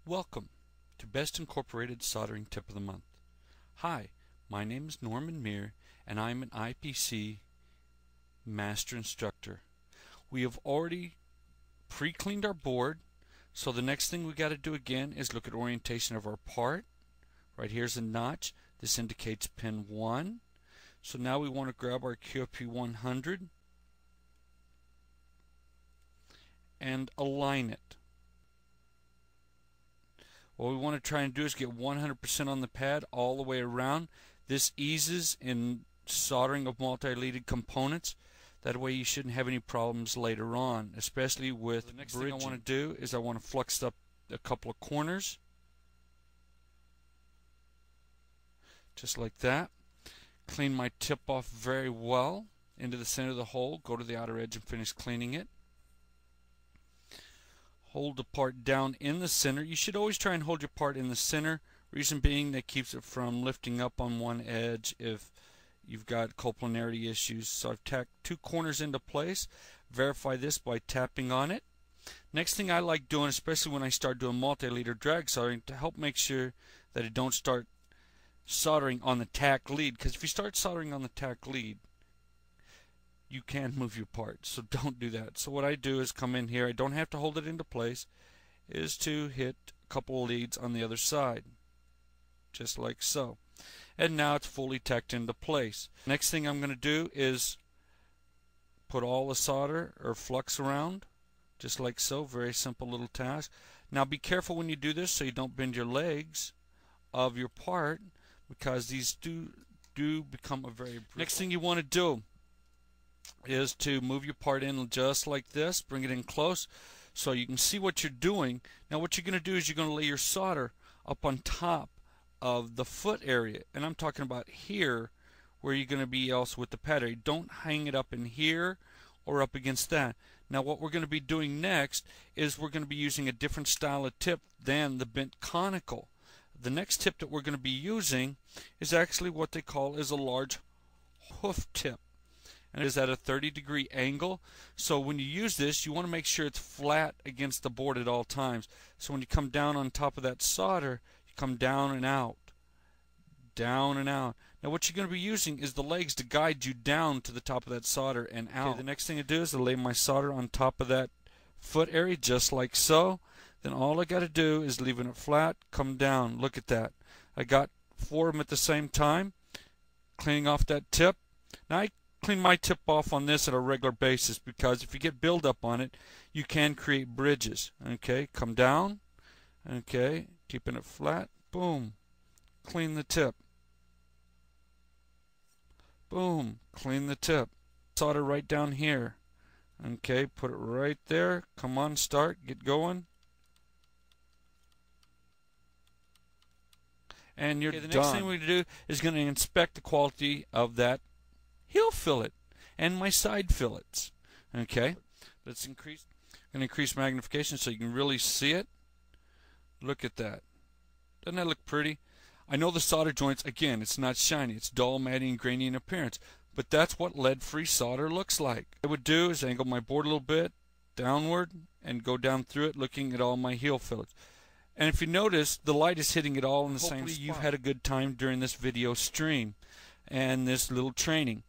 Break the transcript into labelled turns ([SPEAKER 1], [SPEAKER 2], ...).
[SPEAKER 1] Welcome to Best Incorporated Soldering Tip of the Month. Hi, my name is Norman Meir and I'm an IPC Master Instructor. We have already pre-cleaned our board, so the next thing we got to do again is look at orientation of our part. Right here's a notch. This indicates pin 1. So now we want to grab our QFP 100 and align it. What we want to try and do is get 100% on the pad all the way around. This eases in soldering of multi-leaded components. That way you shouldn't have any problems later on, especially with the next bridging. Thing I want to do is I want to flux up a couple of corners. Just like that. Clean my tip off very well into the center of the hole. Go to the outer edge and finish cleaning it. Hold the part down in the center. You should always try and hold your part in the center. Reason being that keeps it from lifting up on one edge if you've got coplanarity issues. So I've tacked 2 corners into place. Verify this by tapping on it. Next thing I like doing, especially when I start doing multi-leader drag soldering, to help make sure that it don't start soldering on the tack lead, because if you start soldering on the tack lead, you can move your part, so don't do that. So what I do is come in here, I don't have to hold it into place, is to hit a couple of leads on the other side, just like so. And now it's fully tacked into place. Next thing I'm going to do is put all the solder or flux around, just like so. Very simple little task. Now be careful when you do this so you don't bend your legs of your part, because these do become a very brittle. Next thing you want to do is to move your part in just like this. Bring it in close so you can see what you're doing. Now what you're going to do is you're going to lay your solder up on top of the foot area, and I'm talking about here where you're going to be also with the pad area. Don't hang it up in here or up against that. Now what we're going to be doing next is we're going to be using a different style of tip than the bent conical. The next tip that we're going to be using is actually what they call is a large hoof tip, and it is at a 30-degree angle. So when you use this, you want to make sure it's flat against the board at all times. So when you come down on top of that solder, you come down and out, down and out. Now what you're going to be using is the legs to guide you down to the top of that solder and out. Okay, the next thing I do is to lay my solder on top of that foot area just like so. Then all I got to do is leaving it flat, come down. Look at that. I got 4 of them at the same time, cleaning off that tip. Now I clean my tip off on this at a regular basis, because if you get buildup on it, you can create bridges. Okay, come down. Okay, keeping it flat. Boom. Clean the tip. Boom. Clean the tip. Solder right down here. Okay, put it right there. Come on, start. Get going. And you're done. The next thing we're going to do is going to inspect the quality of that heel fillet and my side fillets. Okay, let's increase magnification so you can really see it. Look at that. Doesn't that look pretty? I know the solder joints, again, it's not shiny, it's dull, matty, and grainy in appearance, but that's what lead-free solder looks like. What I would do is angle my board a little bit downward and go down through it, looking at all my heel fillets. And if you notice, the light is hitting it all in the same spot. Hopefully you've had a good time during this video stream and this little training.